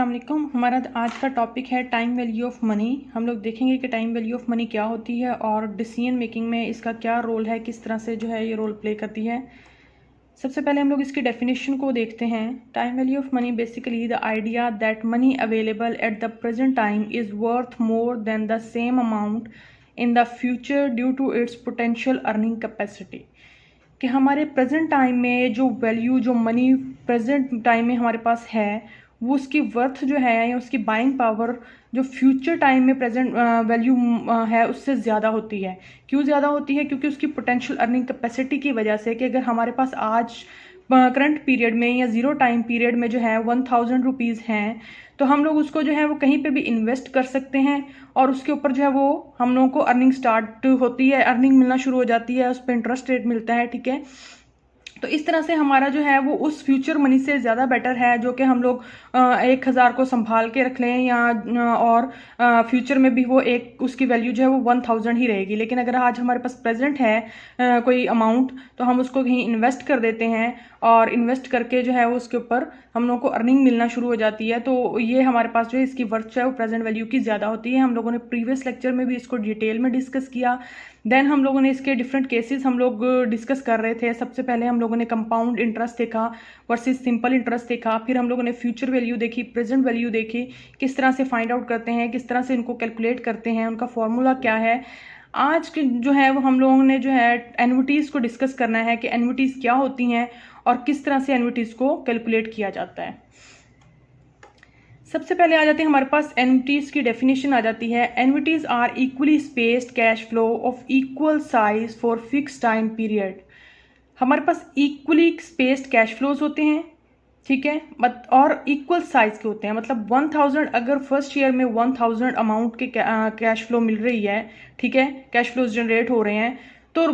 अस्सलाम वालेकुम। हमारा आज का टॉपिक है टाइम वैल्यू ऑफ मनी। हम लोग देखेंगे कि टाइम वैल्यू ऑफ मनी क्या होती है और डिसीजन मेकिंग में इसका क्या रोल है, किस तरह से जो है ये रोल प्ले करती है। सबसे पहले हम लोग इसकी डेफिनेशन को देखते हैं। Time value of money basically the idea that money available at the present time is worth more than the same amount in the future due to its potential earning capacity. कि हमारे present time में जो value, जो money present time में हमारे पास है, वो उसकी वर्थ जो है या उसकी बाइंग पावर जो फ्यूचर टाइम में प्रेजेंट वैल्यू है उससे ज़्यादा होती है। क्यों ज़्यादा होती है? क्योंकि उसकी पोटेंशियल अर्निंग कैपेसिटी की वजह से कि अगर हमारे पास आज करंट पीरियड में या ज़ीरो टाइम पीरियड में जो है 1000 रुपीज़ हैं, तो हम लोग उसको जो है वो कहीं पे भी इन्वेस्ट कर सकते हैं और उसके ऊपर जो है वो हम लोगों को अर्निंग स्टार्ट होती है, अर्निंग मिलना शुरू हो जाती है, उस पर इंटरेस्ट रेट मिलता है। ठीक है, तो इस तरह से हमारा जो है वो उस फ्यूचर मनी से ज़्यादा बेटर है जो कि हम लोग 1000 को संभाल के रख लें या और फ्यूचर में भी वो एक उसकी वैल्यू जो है वो 1000 ही रहेगी। लेकिन अगर आज हमारे पास प्रेजेंट है कोई अमाउंट, तो हम उसको कहीं इन्वेस्ट कर देते हैं और इन्वेस्ट करके जो है वो उसके ऊपर हम लोगों को अर्निंग मिलना शुरू हो जाती है। तो ये हमारे पास जो है इसकी वर्थ जो है वो प्रेजेंट वैल्यू की ज़्यादा होती है। हम लोगों ने प्रीवियस लेक्चर में भी इसको डिटेल में डिस्कस किया। देन हम लोगों ने इसके डिफरेंट केसेस हम लोग डिस्कस कर रहे थे। सबसे पहले हम लोगों ने कंपाउंड इंटरेस्ट देखा वर्सेस सिंपल इंटरेस्ट देखा, फिर हम लोगों ने फ्यूचर वैल्यू देखी, प्रेजेंट वैल्यू देखी, किस तरह से फाइंड आउट करते हैं, किस तरह से इनको कैलकुलेट करते हैं, उनका फॉर्मूला क्या है। आज के जो है वो हम लोगों ने जो है एन्युटीज़ को डिस्कस करना है कि एन्युटीज़ क्या होती हैं और किस तरह से एन्युटीज़ को कैलकुलेट किया जाता है। सबसे पहले आ जाते हैं हमारे पास एन्युटीज़ की डेफिनेशन आ जाती है। Annuities are equally spaced cash flow of equal size for fix time period. हमारे पास इक्वली स्पेस्ड कैश फ्लोज होते हैं, ठीक है, और इक्वल साइज के होते हैं। मतलब 1000 अगर फर्स्ट ईयर में 1000 अमाउंट के कैश फ्लो मिल रही है, ठीक है, कैश फ्लोज जनरेट हो रहे हैं, तो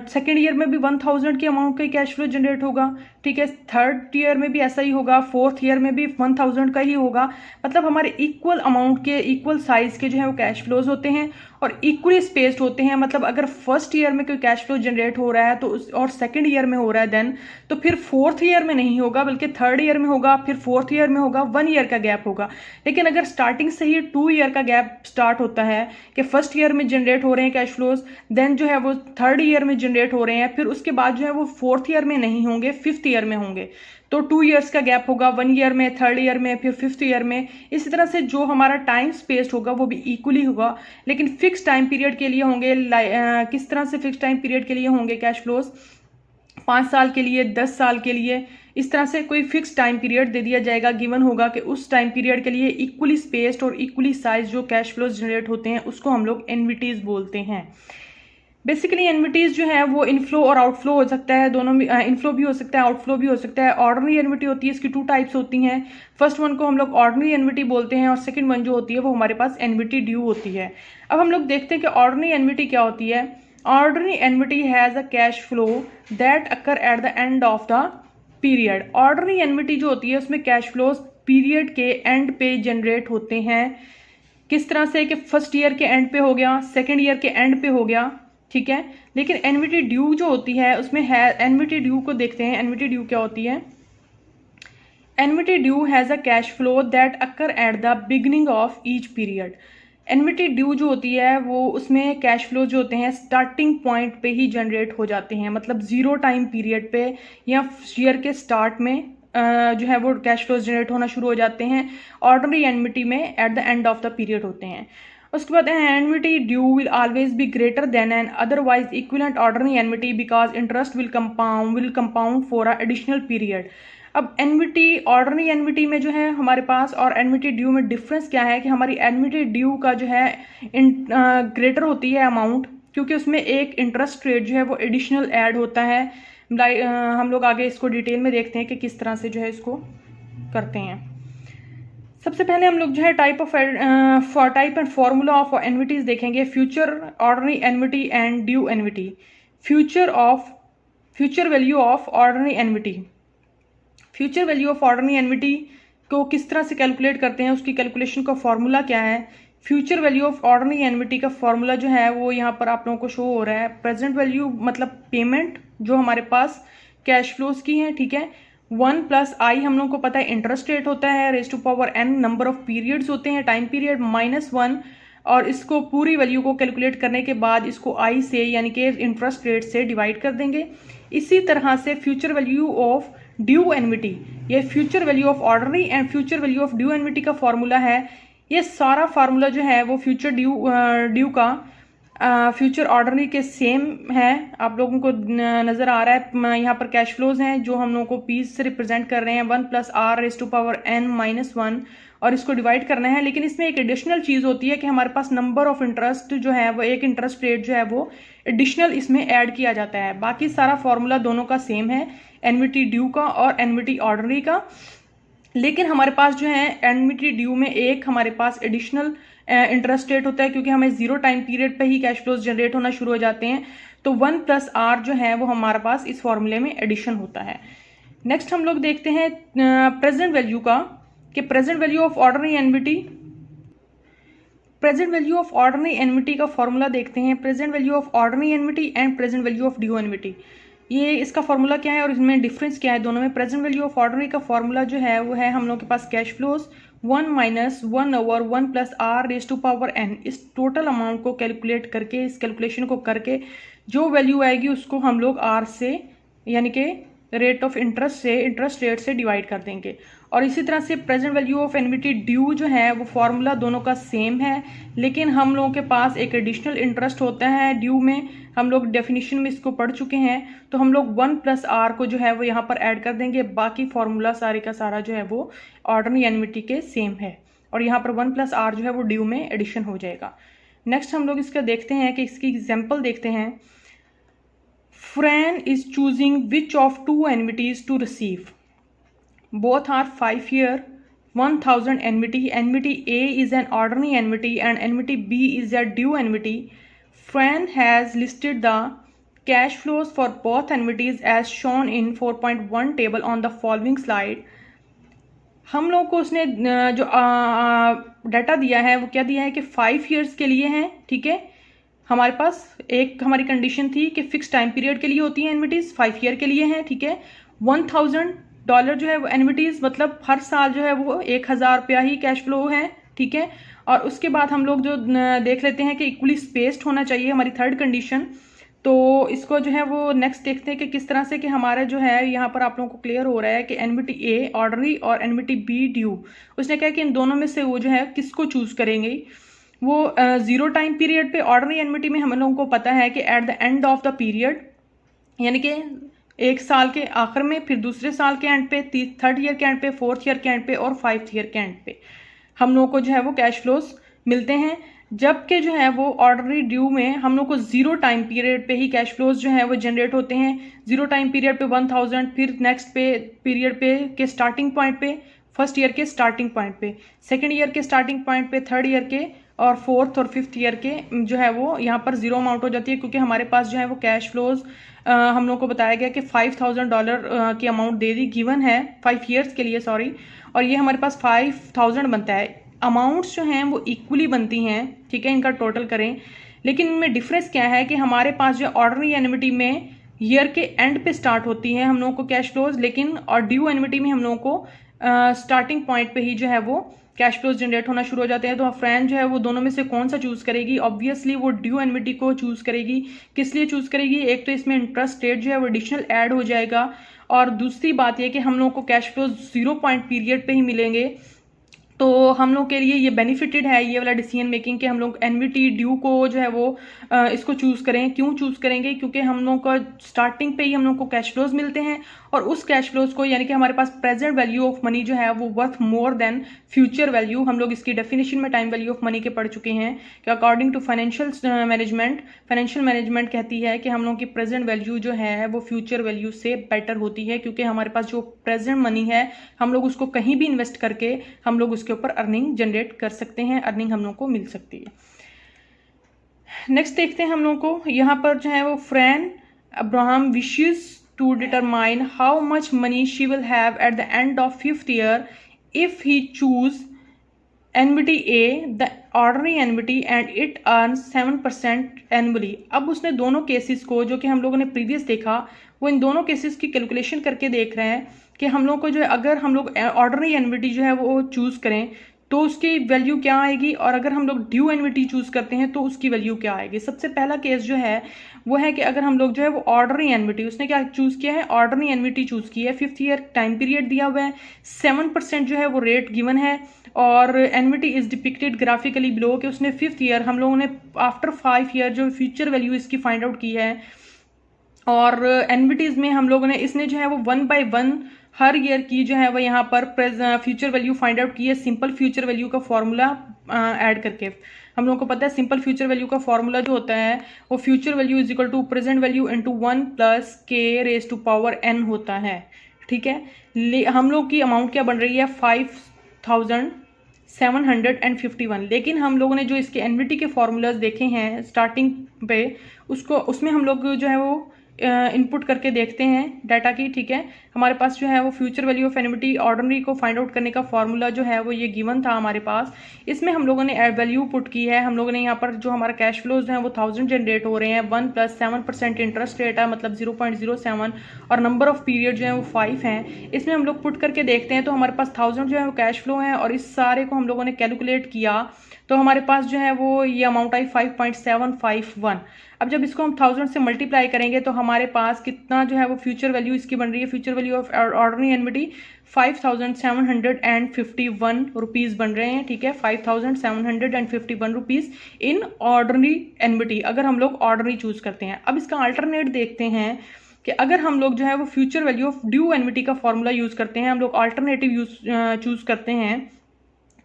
सेकेंड ईयर में भी 1000 के अमाउंट का ही कैश फ्लो जनरेट होगा। ठीक है, थर्ड ईयर में भी ऐसा ही होगा, फोर्थ ईयर में भी 1000 का ही होगा। मतलब हमारे इक्वल अमाउंट के, इक्वल साइज के जो है वो कैश फ्लोज होते हैं और इक्वली स्पेस्ड होते हैं। मतलब अगर फर्स्ट ईयर में कोई कैश फ्लो जनरेट हो रहा है तो और सेकेंड ईयर में हो रहा है देन, तो फिर फोर्थ ईयर में नहीं होगा बल्कि थर्ड ईयर में होगा, फिर फोर्थ ईयर में होगा, 1 ईयर का गैप होगा। लेकिन अगर स्टार्टिंग से ही 2 ईयर का गैप स्टार्ट होता है कि फर्स्ट ईयर में जनरेट हो रहे हैं कैश फ्लोज, देन जो है वो थर्ड ईयर में जनरेट हो रहे हैं, फिर उसके बाद जो है वो फोर्थ ईयर में नहीं होंगे, फिफ्थ ईयर में होंगे, तो 2 ईयर्स का गैप होगा, 1 ईयर में, थर्ड ईयर में, फिर फिफ्थ ईयर में। इसी तरह से जो हमारा टाइम स्पेस होगा वो भी इक्वली होगा, लेकिन फिक्स टाइम पीरियड के लिए होंगे। किस तरह से फिक्स टाइम पीरियड के लिए होंगे कैश फ्लोज? 5 साल के लिए, 10 साल के लिए, इस तरह से कोई फिक्स टाइम पीरियड दे दिया जाएगा, गिवन होगा कि उस टाइम पीरियड के लिए इक्वली स्पेस्ड और इक्वली साइज जो कैश फ्लोज जनरेट होते हैं उसको हम लोग एन्युटीज बोलते हैं। बेसिकली एन्युटीज जो है वो इनफ्लो और आउटफ्लो हो सकता है, दोनों में इनफ्लो भी हो सकता है, आउटफ्लो भी हो सकता है। ऑर्डिनरी एन्युटी होती है, इसकी 2 टाइप्स होती हैं। फर्स्ट वन को हम लोग ऑर्डिनरी एन्युटी बोलते हैं और सेकंड वन जो होती है वो हमारे पास एन्युटी ड्यू होती है। अब हम लोग देखते हैं कि ऑर्डिनरी एन्युटी क्या होती है। Ordinary annuity has a cash flow that occur at the end of the period. Ordinary annuity जो होती है उसमें कैश फ्लोज पीरियड के एंड पे जनरेट होते हैं। किस तरह से कि फर्स्ट ईयर के एंड पे हो गया, सेकेंड ईयर के एंड पे हो गया, ठीक है। लेकिन एन्युटी ड्यू जो होती है उसमें है, एन्युटी ड्यू को देखते हैं। एन्युटी ड्यू क्या होती है? Annuity due has a cash flow that occur at the beginning of each period. Annuity due जो होती है वो उसमें कैश फ्लो जो होते हैं स्टार्टिंग पॉइंट पे ही जनरेट हो जाते हैं। मतलब जीरो टाइम पीरियड पे या ईयर के स्टार्ट में जो है वो कैश फ्लोज जनरेट होना शुरू हो जाते हैं। ऑर्डिनरी एन्युटी में at the end of the period होते हैं। उसके बाद annuity due will always be greater than an otherwise equivalent ordinary annuity because interest will compound for a additional period. अब एन्युटी, ऑर्डिनरी एन्युटी में जो है हमारे पास और एन्युटी ड्यू में डिफरेंस क्या है कि हमारी एन्युटी ड्यू का जो है ग्रेटर होती है अमाउंट, क्योंकि उसमें एक इंटरेस्ट रेट जो है वो एडिशनल ऐड होता है। हम लोग आगे इसको डिटेल में देखते हैं कि किस तरह से जो है इसको करते हैं। सबसे पहले हम लोग जो है टाइप एंड फॉर्मूला ऑफ एन्युटीज देखेंगे। Future ordinary annuity and due annuity. Future value of ordinary annuity. Future value of ordinary annuity को किस तरह से कैलकुलेट करते हैं, उसकी कैलकुलेशन का फॉर्मूला क्या है? Future value of ordinary annuity का फॉर्मूला जो है वो यहाँ पर आप लोगों को शो हो रहा है। प्रेजेंट वैल्यू मतलब पेमेंट जो हमारे पास कैश फ्लोज की है, ठीक है, 1 प्लस आई हम लोग को पता है इंटरेस्ट रेट होता है, raise to power n number of periods होते हैं, टाइम पीरियड -1, और इसको पूरी वैल्यू को कैलकुलेट करने के बाद इसको आई से यानी कि इंटरेस्ट रेट से डिवाइड कर देंगे। इसी तरह से future value of due annuity, ये future value of ordinary and future value of due annuity का फॉर्मूला है। ये सारा फार्मूला जो है वो फ्यूचर ड्यू का फ्यूचर ऑर्डनरी के सेम है। आप लोगों को नज़र आ रहा है यहाँ पर कैश फ्लोज हैं जो हम लोगों को पीस से रिप्रेजेंट कर रहे हैं 1 plus R raise to power n -1, और इसको डिवाइड करना है। लेकिन इसमें एक एडिशनल चीज़ होती है कि हमारे पास नंबर ऑफ इंटरेस्ट जो है वो एक इंटरेस्ट रेट जो है वो एडिशनल इसमें ऐड किया जाता है। बाकी सारा फॉर्मूला दोनों का सेम है, एनविटी ड्यू का और एनविटी ऑर्डनरी का। लेकिन हमारे पास जो है एनविटी ड्यू में एक हमारे पास एडिशनल इंटरेस्ट रेट होता है, क्योंकि हमें 0 टाइम पीरियड पे ही कैश फ्लोज जनरेट होना शुरू हो जाते हैं। तो 1 प्लस आर जो है वो हमारे पास इस फॉर्मूले में एडिशन होता है। नेक्स्ट हम लोग देखते हैं प्रेजेंट वैल्यू का, कि present value of ordinary एनविटी, present value of ordinary एनविटी का फॉर्मूला देखते हैं। Present value of ordinary एनविटी and present value of due annuity, ये इसका फॉर्मूला क्या है और इसमें डिफरेंस क्या है दोनों में। प्रेजेंट वैल्यू ऑफ ऑर्डनरी का फॉर्मूला जो है वो है हम लोग के पास cash flows 1 - 1/1 plus R raise to power n। इस टोटल अमाउंट को कैलकुलेट करके, इस कैलकुलेशन को करके जो वैल्यू आएगी उसको हम लोग आर से यानी कि रेट ऑफ इंटरेस्ट से, इंटरेस्ट रेट से डिवाइड कर देंगे। और इसी तरह से present value of annuity due जो है वो फॉर्मूला दोनों का सेम है, लेकिन हम लोगों के पास एक एडिशनल इंटरेस्ट होता है ड्यू में। हम लोग डेफिनेशन में इसको पढ़ चुके हैं, तो हम लोग 1 प्लस आर को जो है वो यहाँ पर ऐड कर देंगे। बाकी फॉर्मूला सारे का सारा जो है वो ऑर्डनरी एनविटी के सेम है, और यहाँ पर 1 प्लस आर जो है वो ड्यू में एडिशन हो जाएगा। नेक्स्ट हम लोग इसका देखते हैं कि इसकी एग्जाम्पल देखते हैं। Fran is choosing which of two annuities to receive. Both are 5-year, 1000 annuity. Annuity A is an ordinary annuity and annuity B is a due annuity. Fran has listed the cash flows for both annuities as shown in 4.1 table on the following slide. हम लोग को उसने जो data दिया है वो क्या दिया है कि 5 years के लिए है, ठीक है। हमारे पास एक हमारी कंडीशन थी कि फिक्स टाइम पीरियड के लिए होती है एनविटीज, 5 ईयर के लिए हैं, ठीक है। $1000 जो है वो एनविटीज, मतलब हर साल जो है वो 1000 रुपया ही कैश फ्लो है, ठीक है। और उसके बाद हम लोग जो देख लेते हैं कि इक्वली स्पेस्ड होना चाहिए, हमारी थर्ड कंडीशन। तो इसको जो है वो नेक्स्ट देखते हैं कि किस तरह से कि हमारा जो है यहाँ पर आप लोगों को क्लियर हो रहा है कि एनविटी ए ऑर्डनरी और एनविटी बी ड्यू। उसने कहा कि इन दोनों में से वो जो है किसको चूज करेंगे। वो 0 टाइम पीरियड पे ऑर्डनरी एनविटी में हम लोगों को पता है कि eight the end of the period, यानी कि एक साल के आखिर में, फिर दूसरे साल के एंड पे, थर्ड ईयर के एंड पे, फोर्थ ईयर के एंड पे और 5th ईयर के एंड पे हम लोगों को जो है वो कैश फ्लोज मिलते हैं। जबकि जो है वो ऑर्डनरी ड्यू में हम लोग को 0 टाइम पीरियड पे ही कैश फ्लोज जो है वो जनरेट होते हैं। 0 टाइम पीरियड पे 1000, फिर नेक्स्ट पे पीरियड पे के स्टार्टिंग पॉइंट पे, फर्स्ट ईयर के स्टार्टिंग पॉइंट पे, सेकेंड ईयर के स्टार्टिंग पॉइंट पे, थर्ड ईयर के और 4th और 5th ईयर के जो है वो यहाँ पर 0 अमाउंट हो जाती है, क्योंकि हमारे पास जो है वो कैश फ्लोज हम लोग को बताया गया कि $5000 की अमाउंट दे दी गिवन है 5 ईयर्स के लिए, सॉरी, और ये हमारे पास 5000 बनता है। अमाउंट्स जो हैं वो इक्वली बनती हैं, ठीक है, इनका टोटल करें। लेकिन इनमें डिफरेंस क्या है कि हमारे पास जो ऑर्डनरी एनविटी में ईयर के एंड पे स्टार्ट होती है हम लोगों को कैश फ्लोज, लेकिन और ड्यू एनविटी में हम लोगों को स्टार्टिंग पॉइंट पे ही जो है वो कैश फ्लोज जनरेट होना शुरू हो जाते हैं। तो फ्रेंड जो है वो दोनों में से कौन सा चूज करेगी? ऑब्वियसली वो ड्यू एनविटी को चूज करेगी। किस लिए चूज करेगी? एक तो इसमें इंटरेस्ट रेट जो है वो एडिशनल ऐड हो जाएगा, और दूसरी बात यह कि हम लोग को कैश फ्लोज 0 पॉइंट पीरियड पे ही मिलेंगे। तो हम लोग के लिए ये बेनिफिटेड है ये वाला डिसीजन मेकिंग कि हम लोग एनविटी ड्यू को जो है वो इसको चूज करें। क्यों चूज करेंगे? क्योंकि हम लोग का स्टार्टिंग पे ही हम लोग को कैश फ्लोज मिलते हैं, और उस कैश फ्लोज को यानी कि हमारे पास प्रेजेंट वैल्यू ऑफ मनी जो है वो worth more then future value. हम लोग इसकी डेफिनेशन में टाइम वैल्यू ऑफ मनी के पढ़ चुके हैं कि अकॉर्डिंग टू फाइनेंशियल मैनेजमेंट कहती है कि हम लोग की प्रेजेंट वैल्यू जो है वो फ्यूचर वैल्यू से बेटर होती है, क्योंकि हमारे पास जो प्रेजेंट मनी है हम लोग उसको कहीं भी इन्वेस्ट करके हम लोग उसके ऊपर अर्निंग जनरेट कर सकते हैं, अर्निंग हम लोग को मिल सकती है। नेक्स्ट देखते हैं हम लोग को यहाँ पर जो है वो Fran Abraham wishes to determine how much money she will have at the end of 5th year if he choose एनविटी A the ordinary एनविटी and it earn 7% annually. अब उसने दोनों केसेस को जो कि हम लोगों ने प्रीवियस देखा, वो इन दोनों केसेस की कैलकुलेशन करके देख रहे हैं कि हम लोग को जो है, अगर हम लोग ऑर्डनरी एनविटी जो है वो चूज करें तो उसकी वैल्यू क्या आएगी, और अगर हम लोग ड्यू एनविटी चूज करते हैं तो उसकी वैल्यू क्या आएगी। सबसे पहला केस जो है वो है कि अगर हम लोग जो है वो ऑर्डनरी एनविटी, उसने क्या चूज किया है, ऑर्डनरी एनविटी चूज की है, 5th ईयर टाइम पीरियड दिया हुआ है, 7% जो है वो रेट गिवन है, और एनविटी इज डिपिक्टेड ग्राफिकली बिलो कि उसने 5th ईयर, हम लोगों ने आफ्टर 5 ईयर जो फ्यूचर वैल्यू इसकी फाइंड आउट की है, और एनविटीज में हम लोगों ने इसने जो है वो 1 by 1 हर ईयर की जो है वो यहाँ पर फ्यूचर वैल्यू फाइंड आउट की है सिंपल फ्यूचर वैल्यू का फॉर्मूला ऐड करके। हम लोगों को पता है सिंपल फ्यूचर वैल्यू का फॉर्मूला जो होता है वो future value is equal to present value into 1 + k⁻n होता है। ठीक है, हम लोग की अमाउंट क्या बन रही है, 5751। लेकिन हम लोगों ने जो इसके एनविटी के फॉर्मूलाज देखे हैं स्टार्टिंग पे, उसमें हम लोग जो है वो इनपुट करके देखते हैं डाटा की। ठीक है, हमारे पास जो है वो फ्यूचर वैल्यू ऑफ एनविटी ऑर्डिनरी को फाइंड आउट करने का फॉर्मूला जो है वो ये गिवन था हमारे पास। इसमें हम लोगों ने वैल्यू पुट की है। हम लोगों ने यहाँ पर जो हमारा कैश फ्लोज हैं वो 1000 जनरेट हो रहे हैं, 1 + 7% इंटरेस्ट रेट है, मतलब 0.07, और नंबर ऑफ पीरियड जो है वो 5 हैं। इसमें हम लोग पुट करके देखते हैं तो हमारे पास 1000 जो है वो कैश फ्लो है, और इस सारे को हम लोगों ने कैलकुलेट किया तो हमारे पास जो है वो ये अमाउंट आई 5.751। अब जब इसको हम 1000 से मल्टीप्लाई करेंगे तो हमारे पास कितना जो है वो फ्यूचर वैल्यू इसकी बन रही है, future value of ordinary एनविटी 5751 rupees बन रहे हैं। ठीक है, 5751 रुपीज़ इन ऑर्डिनरी एनविटी, अगर हम लोग ऑर्डिनरी चूज करते हैं। अब इसका अल्टरनेट देखते हैं कि अगर हम लोग जो है वो future value of due annuity का फॉर्मूला यूज करते हैं, हम लोग अल्टरनेटिव चूज करते हैं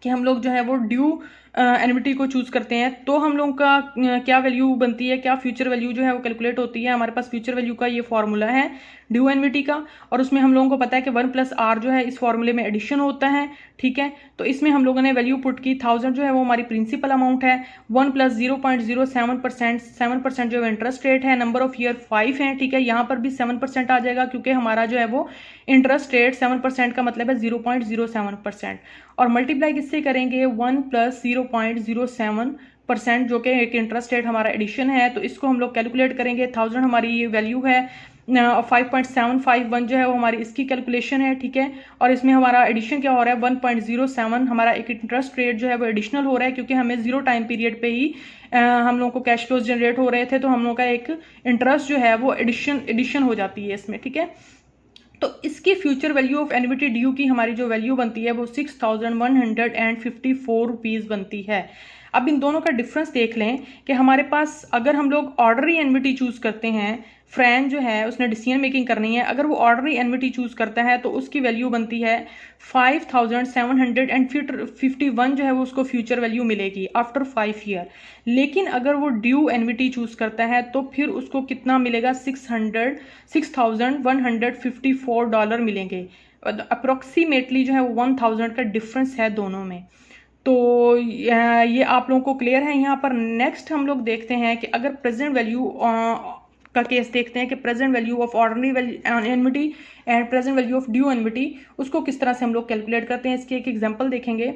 कि हम लोग जो है वो ड्यू एनविटी को चूज करते हैं, तो हम लोग का क्या वैल्यू बनती है, क्या फ्यूचर वैल्यू जो है वो कैलकुलेट होती है। हमारे पास फ्यूचर वैल्यू का ये फॉर्मूला है ड्यू एनविटी का, और उसमें हम लोगों को पता है कि 1 + r जो है इस फॉर्मूले में एडिशन होता है। ठीक है, तो इसमें हम लोगों ने वैल्यू पुट की, 1000 जो है वो हमारी प्रिंसिपल अमाउंट है, 1 + 0.07%, 7% जो है इंटरेस्ट रेट है, नंबर ऑफ ईयर 5 है। ठीक है, यहाँ पर भी 7% आ जाएगा क्योंकि हमारा जो है वो इंटरेस्ट रेट 7% का मतलब है 0.07%, और मल्टीप्लाई किससे करेंगे, 1 + 0.07%, जो कि एक इंटरेस्ट रेट हमारा एडिशन है। तो इसको हम लोग कैलकुलेट करेंगे, 1000 हमारी ये वैल्यू है, 5.751 जो है वो हमारी इसकी कैलकुलेशन है। ठीक है, और इसमें हमारा एडिशन क्या हो रहा है, 1.07, हमारा एक इंटरेस्ट रेट जो है वो एडिशनल हो रहा है क्योंकि हमें 0 टाइम पीरियड पे ही हम लोगों को कैश फ्लोज जनरेट हो रहे थे, तो हम लोग का एक इंटरेस्ट जो है वो एडिशन हो जाती है इसमें। ठीक है, तो इसकी future value of annuity due की हमारी जो वैल्यू बनती है वो 6154 रुपीज़ बनती है। अब इन दोनों का डिफरेंस देख लें कि हमारे पास अगर हम लोग ऑर्डनरी एनविटी चूज करते हैं, फ्रेंड जो है उसने डिसीजन मेकिंग करनी है, अगर वो ऑर्डनरी एनविटी चूज करता है तो उसकी वैल्यू बनती है 5751 जो है वो उसको फ्यूचर वैल्यू मिलेगी आफ्टर 5 ईयर। लेकिन अगर वो ड्यू एनविटी चूज करता है तो फिर उसको कितना मिलेगा, $6154 मिलेंगे। अप्रोक्सीमेटली जो है वो 1000 का डिफरेंस है दोनों में। तो ये आप लोगों को क्लियर है। यहाँ पर नेक्स्ट हम लोग देखते हैं कि अगर प्रेजेंट वैल्यू का केस देखते हैं कि present value of ordinary एनविटी and present value of due एनविटी, उसको किस तरह से हम लोग कैलकुलेट करते हैं। इसके एक एग्जांपल देखेंगे।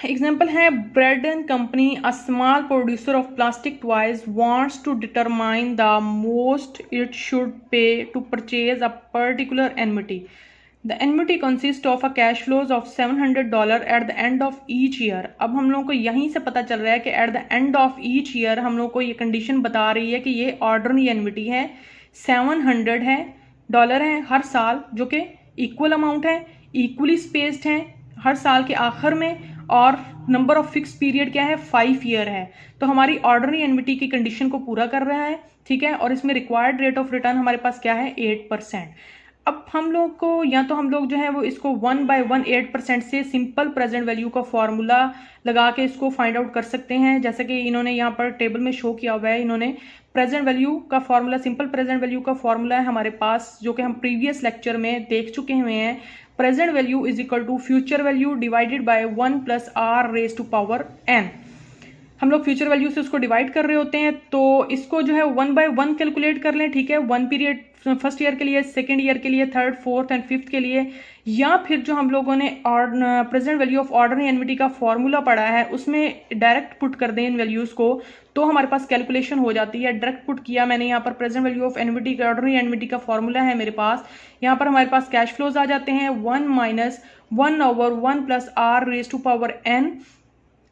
एग्जाम्पल है, Bread and company, a small producer of plastic toys, wants to determine the most it should pay to purchase a particular annuity. The annuity consists of a cash flows of $700 at the end of each year। अब हम लोगों को यहीं से पता चल रहा है कि at the end of each year हम लोग को ये कंडीशन बता रही है कि ये ऑर्डनरी एनविटी है, $700 है डॉलर है हर साल, जो कि इक्वल अमाउंट है, इक्वली स्पेस्ड है हर साल के आखिर में, और नंबर ऑफ फिक्स पीरियड क्या है, 5 ईयर है। तो हमारी ऑर्डनरी एनविटी की कंडीशन को पूरा कर रहा है। ठीक है, और इसमें रिक्वायर्ड रेट ऑफ रिटर्न हमारे पास क्या है, 8%। अब हम लोग को या तो हम लोग जो है वो इसको 1 by 1 8% से सिंपल प्रेजेंट वैल्यू का फॉर्मूला लगा के इसको फाइंड आउट कर सकते हैं, जैसे कि इन्होंने यहाँ पर टेबल में शो किया हुआ है। इन्होंने प्रेजेंट वैल्यू का फॉर्मूला, सिंपल प्रेजेंट वैल्यू का फॉर्मूला है हमारे पास, जो कि हम प्रीवियस लेक्चर में देख चुके हुए हैं। Present value is equal to future value divided by 1 + r⁻n। हम लोग फ्यूचर वैल्यू से उसको डिवाइड कर रहे होते हैं, तो इसको जो है 1 by 1 कैलकुलेट कर लें, ठीक है। 1 पीरियड फर्स्ट ईयर के लिए, सेकेंड ईयर के लिए, थर्ड, फोर्थ एंड फिफ्थ के लिए, या फिर जो हम लोगों ने प्रेजेंट वैल्यू ऑफ ऑर्डिनरी एनविटी का फॉर्मूला पढ़ा है उसमें डायरेक्ट पुट कर दें इन वैल्यूज को, तो हमारे पास कैलकुलेशन हो जाती है। डायरेक्ट पुट किया मैंने यहाँ पर प्रेजेंट वैल्यू ऑफ एनविटी का, ऑर्डिनरी एनविटी का फॉर्मूला है मेरे पास। यहाँ पर हमारे पास कैश फ्लोज आ जाते हैं 1 - 1/1 + r⁴n।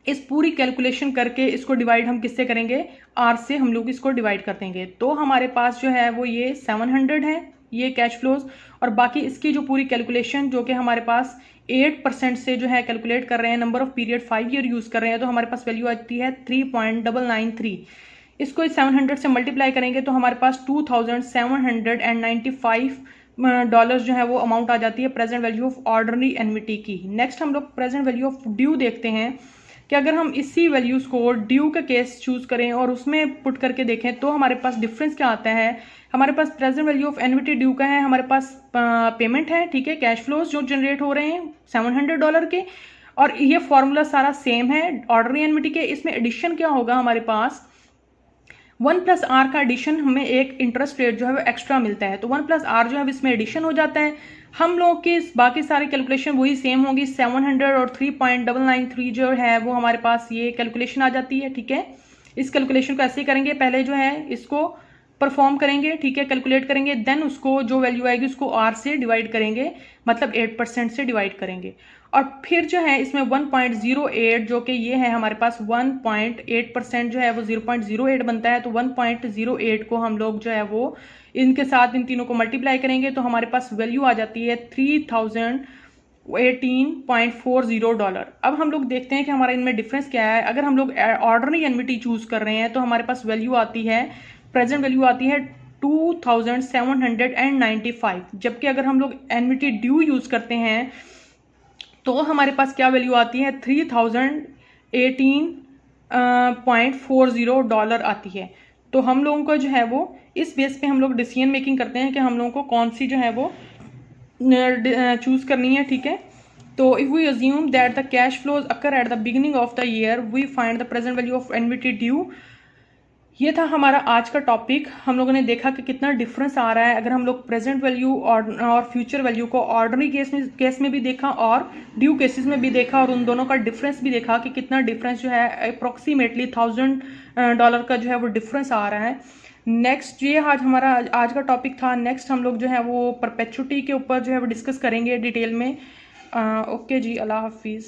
इस पूरी कैलकुलेशन करके इसको डिवाइड हम किससे करेंगे, आर से हम लोग इसको डिवाइड कर देंगे। तो हमारे पास जो है वो ये 700 है, ये कैश फ्लोज। और बाकी इसकी जो पूरी कैलकुलेशन जो कि हमारे पास 8% से जो है कैलकुलेट कर रहे हैं, number of period 5 year use कर रहे हैं, तो हमारे पास वैल्यू आती है 3.993। इसको 700 से मल्टीप्लाई करेंगे तो हमारे पास $2,795 जो है वो अमाउंट आ जाती है प्रेजेंट वैल्यू ऑफ ऑर्डिनरी एनविटी की। नेक्स्ट हम लोग प्रेजेंट वैल्यू ऑफ ड्यू देखते हैं कि अगर हम इसी वैल्यूज को ड्यू का केस चूज करें और उसमें पुट करके देखें तो हमारे पास डिफरेंस क्या आता है। हमारे पास present value of annuity due का है, हमारे पास पेमेंट है, ठीक है, कैश फ्लोज जो जनरेट हो रहे हैं $700 के, और ये फॉर्मूला सारा सेम है ऑर्डिनरी एनविटी के। इसमें एडिशन क्या होगा, हमारे पास 1 + r का एडिशन, हमें एक इंटरेस्ट रेट जो है वो एक्स्ट्रा मिलता है, तो 1 + r जो है इसमें एडिशन हो जाता है। हम लोग की बाकी सारी कैलकुलेशन वही सेम होगी, 700 और 3.993 जो है वो हमारे पास ये कैलकुलेशन आ जाती है, ठीक है। इस कैलकुलेशन को ऐसे ही करेंगे, पहले जो है इसको परफॉर्म करेंगे, ठीक है, कैलकुलेट करेंगे, देन उसको जो वैल्यू आएगी उसको r से डिवाइड करेंगे, मतलब 8% से डिवाइड करेंगे। और फिर जो है इसमें 1.08 जो कि ये है हमारे पास 1.8% जो है वो 0.08 बनता है, तो 1.08 को हम लोग जो है वो इनके साथ इन तीनों को मल्टीप्लाई करेंगे तो हमारे पास वैल्यू आ जाती है $3,018.40। अब हम लोग देखते हैं कि हमारा इनमें डिफरेंस क्या है। अगर हम लोग ऑर्डिनरी एनविटी चूज कर रहे हैं तो हमारे पास वैल्यू आती है, प्रेजेंट वैल्यू आती है 2,795, जबकि अगर हम लोग एनविटी ड्यू यूज करते हैं तो हमारे पास क्या वैल्यू आती है, $3,018.40 आती है। तो हम लोगों को जो है वो इस बेस पे हम लोग डिसीजन मेकिंग करते हैं कि हम लोगों को कौन सी जो है वो चूज करनी है, ठीक है। तो if we assume that the cash flows occur at the beginning of the year, we find the present value of annuity due. ये था हमारा आज का टॉपिक। हम लोगों ने देखा कि कितना डिफरेंस आ रहा है अगर हम लोग प्रेजेंट वैल्यू और फ्यूचर वैल्यू को ऑर्डिनरी केस में भी देखा और ड्यू केसेस में भी देखा, और उन दोनों का डिफरेंस भी देखा कि कितना डिफरेंस जो है अप्रोक्सीमेटली $1,000 का जो है वो डिफरेंस आ रहा है। नेक्स्ट ये आज हमारा आज का टॉपिक था। नेक्स्ट हम लोग जो है वो परपेचुटी के ऊपर जो है वो डिस्कस करेंगे डिटेल में। ओके जी, अल्लाह हाफिज़।